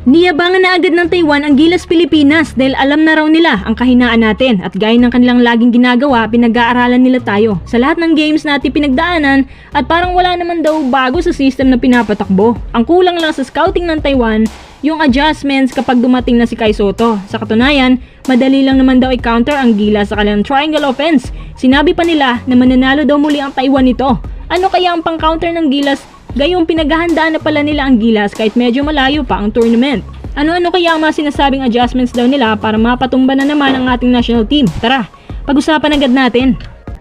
Niyabangan na agad ng Taiwan ang Gilas Pilipinas dahil alam na raw nila ang kahinaan natin at gaya ng kanilang laging ginagawa, pinag-aaralan nila tayo sa lahat ng games natin pinagdaanan at parang wala naman daw bago sa system na pinapatakbo. Ang kulang lang sa scouting ng Taiwan, yung adjustments kapag dumating na si Kai Sotto. Sa katunayan, madali lang naman daw i-counter ang Gilas sa kanilang triangle offense. Sinabi pa nila na mananalo daw muli ang Taiwan nito. Ano kaya ang pang-counter ng Gilas? Gayong pinaghahandaan na pala nila ang Gilas kahit medyo malayo pa ang tournament. Ano-ano kaya ang mga sinasabing adjustments daw nila para mapatumba na naman ang ating national team? Tara, pag-usapan agad natin.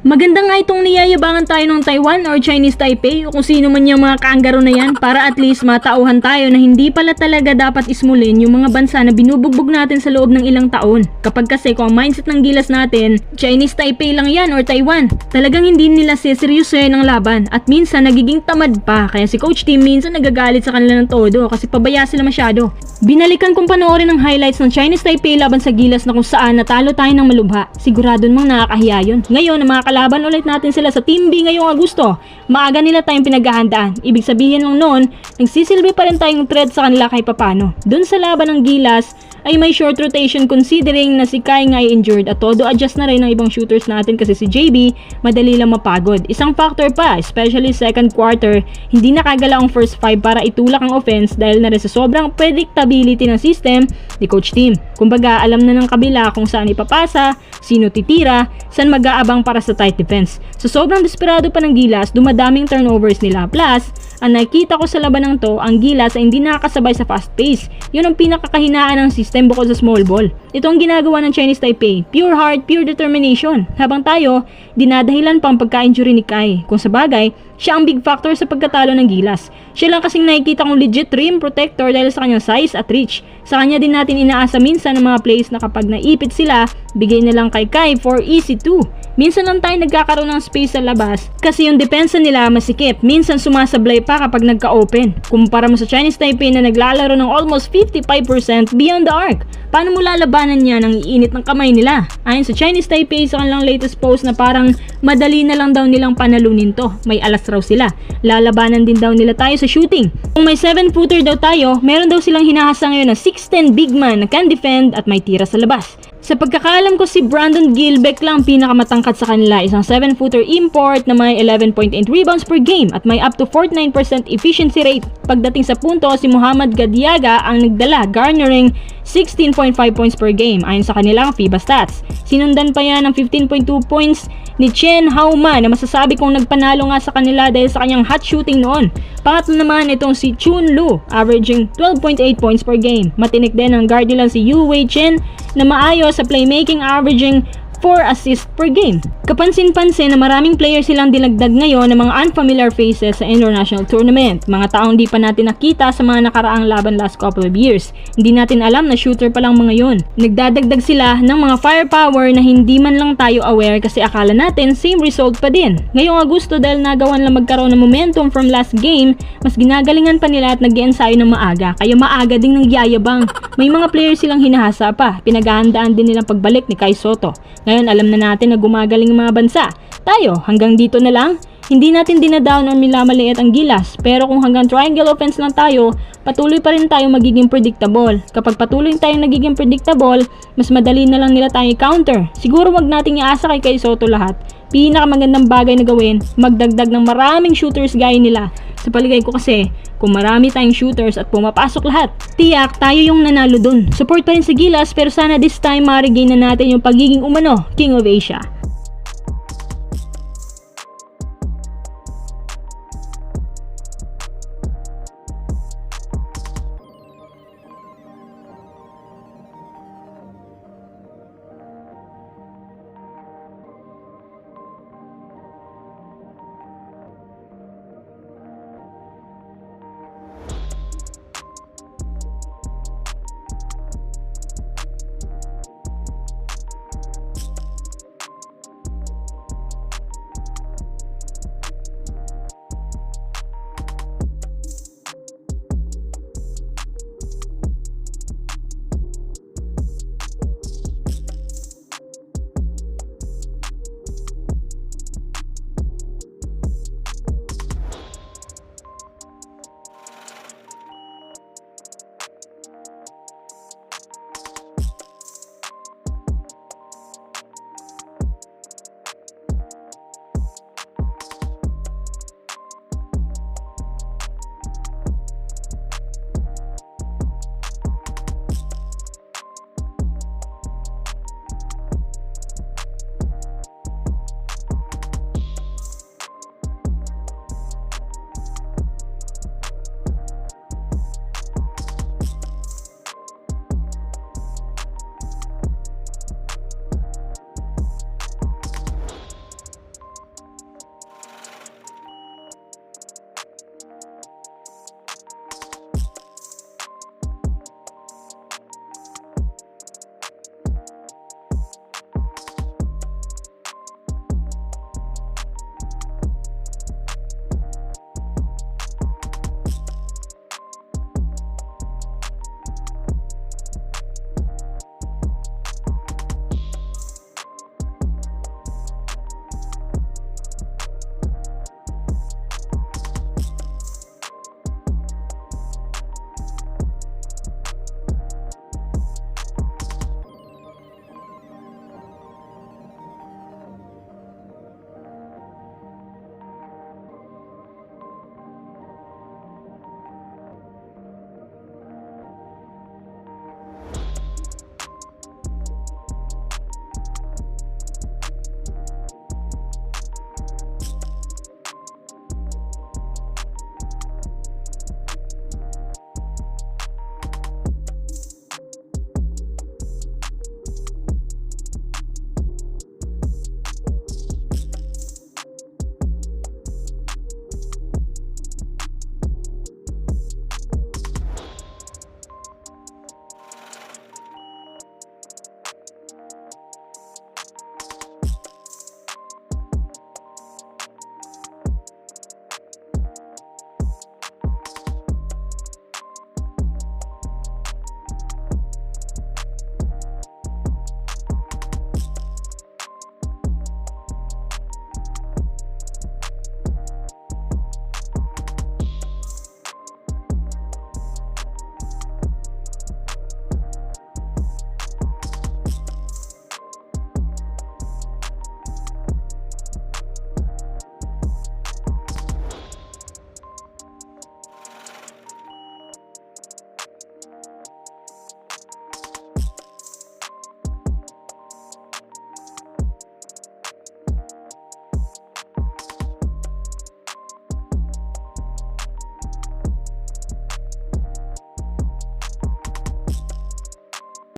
Maganda nga itong niyayabangan tayo ng Taiwan or Chinese Taipei o kung sino man yung mga kaanggaro na yan para at least matauhan tayo na hindi pala talaga dapat ismulin yung mga bansa na binubugbog natin sa loob ng ilang taon. Kapag kasi kung ang mindset ng Gilas natin, Chinese Taipei lang yan or Taiwan, talagang hindi nila seryosohin ang laban at minsan nagiging tamad pa kaya si Coach Tim minsan nagagalit sa kanila ng todo kasi pabaya sila masyado. Binalikan kong panoorin ang highlights ng Chinese Taipei laban sa Gilas na kung saan natalo tayo ng malubha. Sigurado namang nakakahiya yun. Ngayon na makakalaban ulit natin sila sa Team B ngayong Agosto, maaga nila tayong pinaghahandaan. Ibig sabihin lang noon, nagsisilbi pa rin tayong threat sa kanila kahit papano. Doon sa laban ng Gilas ay may short rotation considering na si Kai nga ay injured at todo adjust na rin ng ibang shooters natin kasi si JB madali lang mapagod. Isang factor pa, especially second quarter, hindi nakagalaw ang first 5 para itulak ang offense dahil na rin sa sobrang predictability ng system ni Coach Tim. Kumbaga, alam na ng kabila kung saan ipapasa, sino titira, saan mag-aabang para sa tight defense. So sobrang desperado pa ng Gilas, dumadaming turnovers nila. Plus, ang nakita ko sa laban ng to, ang Gilas ay hindi nakakasabay sa fast pace. Yun ang pinakakahinaan ng system bukod sa small ball. Ito ang ginagawa ng Chinese Taipei. Pure heart, pure determination. Habang tayo, dinadahilan pang pagka-injury ni Kai. Kung sa bagay, siya ang big factor sa pagkatalo ng Gilas. Siya lang kasing nakikita kong legit rim protector dahil sa kanyang size at reach. Sa kanya din natin inaasa minsan ng mga plays na kapag naipit sila, bigay na lang kay Kai for easy 2. Minsan lang tayo nagkakaroon ng space sa labas kasi yung depensa nila masikip. Minsan sumasablay pa kapag nagka-open. Kumpara mo sa Chinese Taipei na naglalaro ng almost 55% beyond the arc. Paano mo lalabanan niya ng iinit ng kamay nila? Ayon sa Chinese Taipei sa kanilang latest post na parang madali na lang daw nilang panalunin to. May alas raw sila. Lalabanan din daw nila tayo sa shooting. Kung may 7-footer daw tayo, meron daw silang hinahasa ngayon na 6'10 big man na can defend at may tira sa labas. Sa pagkakaalam ko si Brandon Gilbeck lang pinakamatangkad sa kanila, isang 7-footer import na may 11.8 rebounds per game at may up to 49% efficiency rate. Pagdating sa punto, si Muhammad Gadiaga ang nagdala, garnering 16.5 points per game ayon sa kanilang FIBA stats. Sinundan pa yan ng 15.2 points ni Chen Haoma na masasabi kong nagpanalo nga sa kanila dahil sa kanyang hot shooting noon. Pangatlo naman itong si Chun Lu, averaging 12.8 points per game. Matinik din ang guard nila si Yu Wei Chen na maayos sa playmaking, averaging 4 assists per game. Kapansin-pansin na maraming players silang dinagdag ngayon ng mga unfamiliar faces sa international tournament. Mga taong di pa natin nakita sa mga nakaraang laban last couple of years. Hindi natin alam na shooter pa lang mga yon. Nagdadagdag sila ng mga firepower na hindi man lang tayo aware kasi akala natin same result pa din. Ngayong Agosto dahil nagawan lang magkaroon ng momentum from last game, mas ginagalingan pa nila at nag-iensayo ng maaga. Kaya maaga ding nagyayabang. May mga players silang hinahasa pa. Pinaghahandaan din nilang pagbalik ni Kai Sotto. Ngayon alam na natin na gumagaling ang mga bansa. Tayo, hanggang dito na lang. Hindi natin dinadown o milamaliit ang Gilas. Pero kung hanggang triangle offense lang tayo, patuloy pa rin tayo magiging predictable. Kapag patuloy tayong nagiging predictable, mas madali na lang nila tayo counter. Siguro wag nating iasa kay Kai Sotto lahat. Pinakamagandang bagay na gawin, magdagdag ng maraming shooters gaya nila. Sa paligay ko kasi, kung marami tayong shooters at pumapasok lahat, tiyak tayo yung nanalo dun. Support pa rin sa Gilas pero sana this time ma-regain na natin yung pagiging umano, King of Asia.